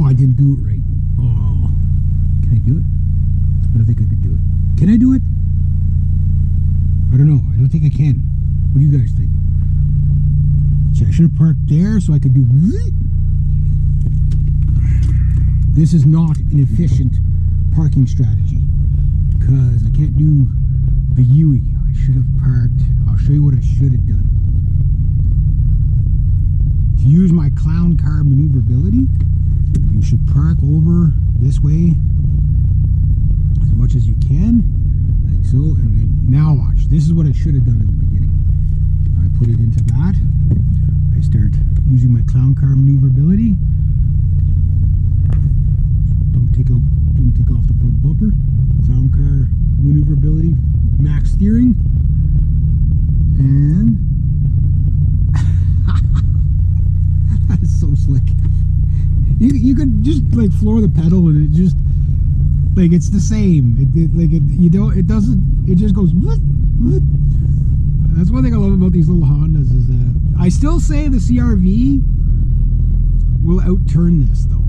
Oh, I didn't do it right. Oh, can I do it? I don't think I could do it. Can I do it? I don't know. I don't think I can. What do you guys think? See, I should have parked there so I could do. This is not an efficient parking strategy because I can't do the Yui. I should have parked. I'll show you what I should have done. To use my clown car maneuverability, you should park over this way as much as you can, like so, and then now watch. This is what I should have done in the beginning. I put it into that. I start using my clown car maneuverability. Don't take off the front bumper. Clown car maneuverability, max steering, and that is so slick. You could just like floor the pedal and it just like it's the same. It just goes. That's one thing I love about these little Hondas is I still say the CR-V will outturn this though.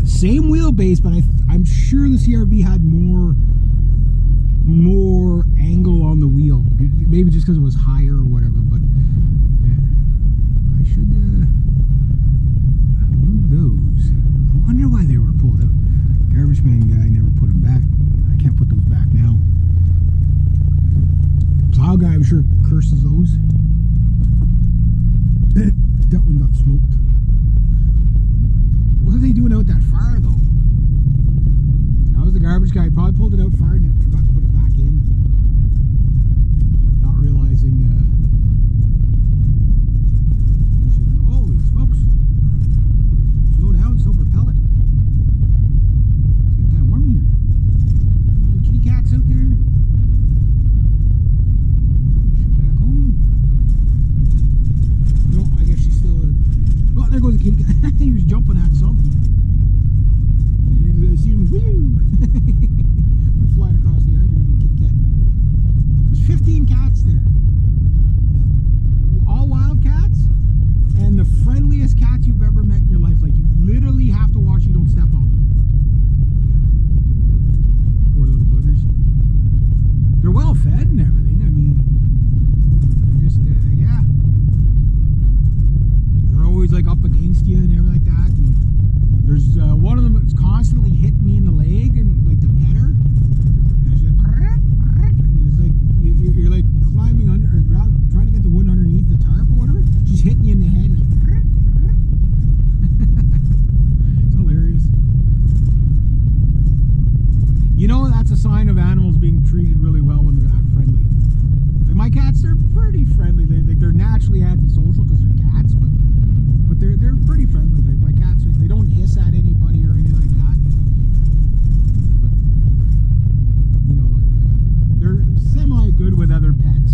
Same wheelbase, but I'm sure the CR-V had more angle on the wheel. Maybe just because it was higher or whatever, but I should move those. I wonder why they were pulled out. Garbage man guy never put them back. I can't put those back now. Plow guy, I'm sure, curses those. That one got smoked. What are they doing out that far though? That was the garbage guy. He probably pulled it out far and forgot to put it back in. Not realizing holy smokes. Slow down, silver pellet. It's getting kind of warm in here. Little kitty cats out there. She's back home. No, I guess she's still oh, there goes the kitty cat. He was jumping at something. You see him, woo! Flying across the yard. There's a little kitty cat. There's 15 cats there. All wild cats, and the friendliest cats you've ever met in your life. Like, you literally have to watch you don't step on them. Poor little buggers. They're well fed and everything. I mean, just, yeah. They're always like up against you and everything like that. And there's one of them that's constantly hitting me in the leg and like to pet her. And she's like, it's like you're like climbing under or trying to get the wood underneath the tarp or whatever. She's hitting you in the head. Like, it's hilarious. You know, that's a sign of animals being treated really well when they're that friendly. Like my cats, they're pretty friendly. They're naturally antisocial because they're cats, but they're pretty friendly. Like my cats, they don't hiss at anybody or anything like that. But, you know, like they're semi-good with other pets.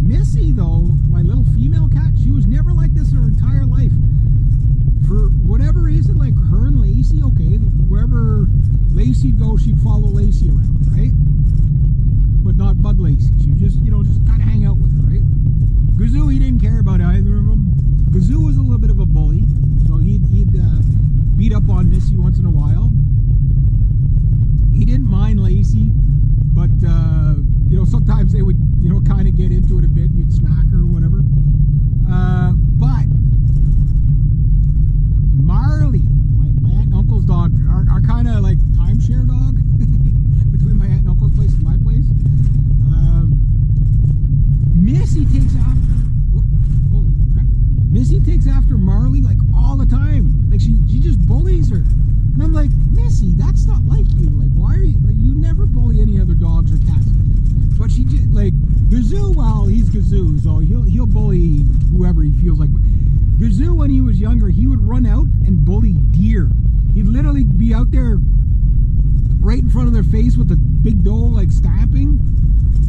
Missy, though, my little female cat, she was never like this her entire life. For whatever reason, like her and Lacey, okay, wherever Lacey'd go, she'd follow Lacey around, right? But not Bud Lacey. She'd just, you know, just kind of hang out with her, right? Gazoo, he didn't care about either of them. Gazoo was a little bit of a bully, so he'd beat up on Missy once in a while. He didn't mind Lacey, but you know, sometimes they would, you know, kind of get into it a bit. You'd smack her or whatever. But Marley, my aunt and uncle's dog, are kind of like timeshare dog between my aunt and uncle's place and my place. Missy takes after. Holy crap! Missy takes after Marley like all the time. Like she just bullies her, and I'm like, Missy, that's not like you. Like, why are you? Like, you never bully any other dogs or cats. But she just like Gazoo. Well, he's Gazoo, so he'll bully whoever he feels like. Gazoo, when he was younger, he would run out and bully deer. He'd literally be out there right in front of their face with the big doe like stamping,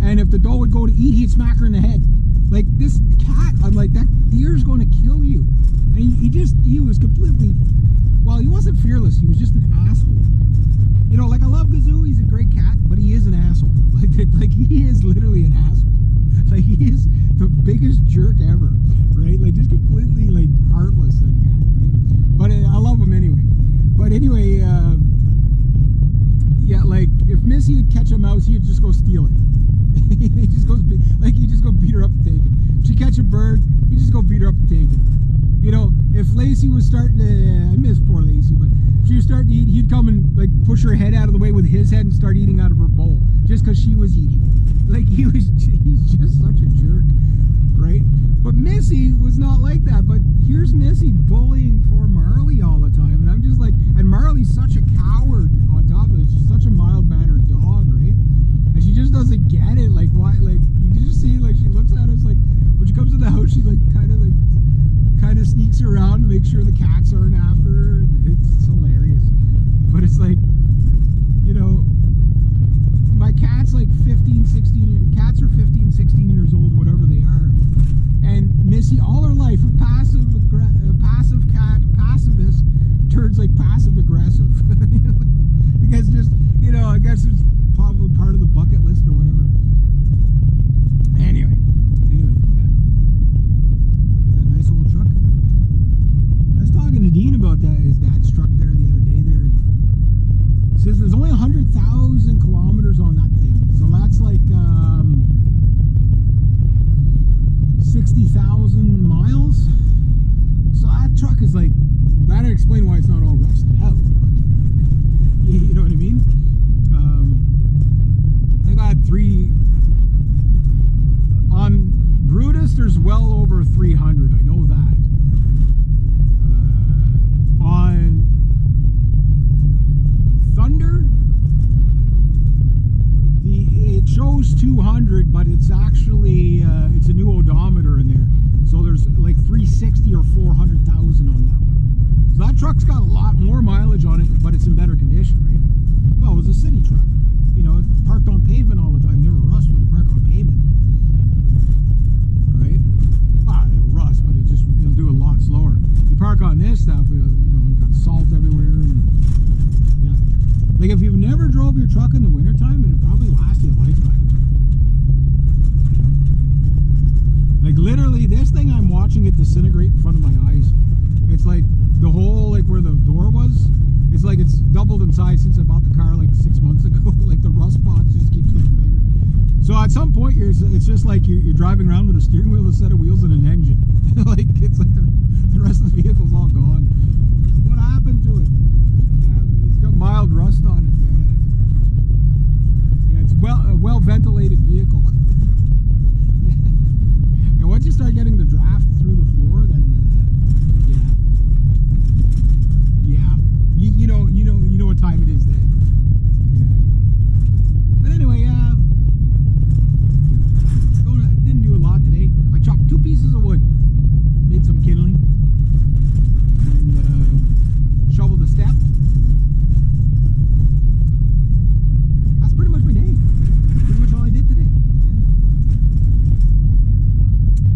and if the doe would go to eat, he'd smack her in the head. Like, this cat, I'm like, that deer's going to kill you. And he was completely, well, he wasn't fearless, he was just an asshole. You know, like, I love Gazoo, he's a great cat, but he is an asshole. Like he is literally an asshole. Like, he is the biggest jerk ever, right? Like, just completely, like, heartless, that cat, right? But I love him anyway. he just goes you just go beat her up and take it. If she catch a bird, you just go beat her up and take it. You know, if Lacey was starting to, I miss poor Lacey, but if she was starting to eat, he'd come and like push her head out of the way with his head and start eating out of her bowl just because she was eating. Like he's just such a jerk, right? But Missy was not like that. But here's Missy bullying poor Marley all the time, and I'm just like, and Marley's such a coward on top of it. She's such a mild-mannered dog, right? And she just doesn't get it. Like why? Like you just see, like she looks at us like when she comes to the house, she like kind of sneaks around to make sure the cats aren't after her. It's hilarious. But it's like, you know, my cat's like 15, 16 cats are 15, 16 years old, whatever they are. And Missy, all her life, a passive cat, pacifist, turns like passive aggressive. I guess just, you know, I guess it's probably part of the bucket list or whatever. Anyway, yeah. Is that a nice old truck? I was talking to Dean about that, his dad's truck there the other day there. It says there's only 100,000 kilometers on that thing. So that's like 60,000 miles. So that truck is like, that'd explain why it's not all rusted out. But, you know what I mean? I think I had 3 on Brutus. There's well over 300. I know that. On Thunder, it shows 200, but it's actually it's a new odometer in there. So there's like 360 or 400,000 on that one. So that truck's got a lot more mileage on it, but it's in better condition, right? Well, it was a city truck. You know, it parked on pavement all the time. Never rust when it parked on pavement, right? Well, it'll rust, but it'll do a lot slower. You park on this stuff, you know, it got salt everywhere. And, yeah, like if you've never drove your truck in the wintertime, it'd probably last you a lifetime. You know? Like literally, this thing, I'm watching it disintegrate in front of my eyes. It's like the hole, like where the door was, it's like it's doubled in size since I bought the car like 6 months ago. Like the rust spots just keeps getting bigger. So at some point, it's just like you're driving around with a steering wheel, a set of wheels, and an engine. Like it's like the rest of the vehicle's all gone. What happened to it? It's got mild rust on it. Yeah, it's a well ventilated vehicle. And once you start getting the draft through the floor, then yeah, you know what time it is then. Yeah. But anyway, didn't do a lot today. I chopped 2 pieces of wood, made some kindling, and shoveled a step. That's pretty much my day. Pretty much all I did today. Yeah.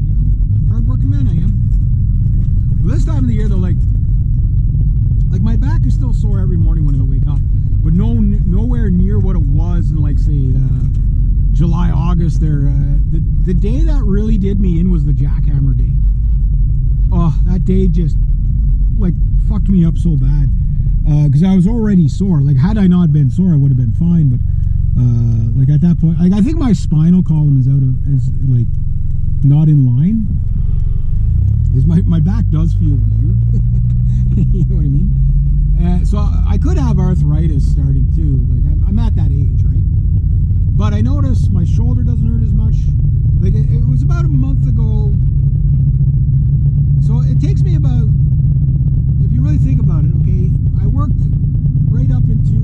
You know, hard-working man I am. Well, this time of the year, though, like my back is still sore every morning when I wake up, but nowhere near what it was in, like, say, July, August there. The day that really did me in was the jackhammer day. Oh, that day just like fucked me up so bad because I was already sore. Like had I not been sore, I would have been fine. But like at that point, like I think my spinal column is like not in line. My back does feel weird. You know what I mean? So I could have arthritis starting too. Like I'm at that age, right? But I noticed my shoulder doesn't hurt as much. Like it was about a month ago. So it takes me about, if you really think about it, okay, I worked right up into,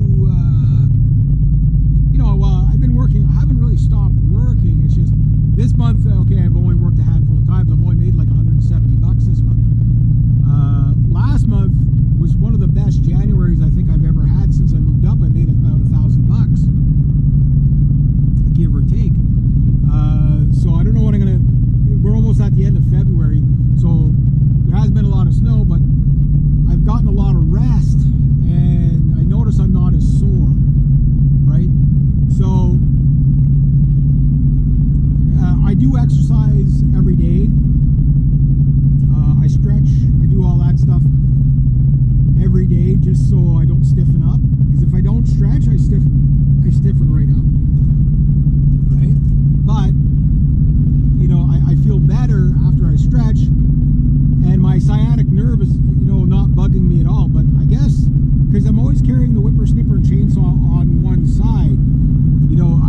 you know, I've been working, I haven't really stopped working. It's just this month, okay, I've only worked a handful of times. I've only made like $170 this month. Last month was one of the best Januaries I think I've ever had since I moved up. I made about $1,000, give or take. So I don't know what I'm gonna. We're almost at the because I'm always carrying the whippersnipper chainsaw on one side. You know,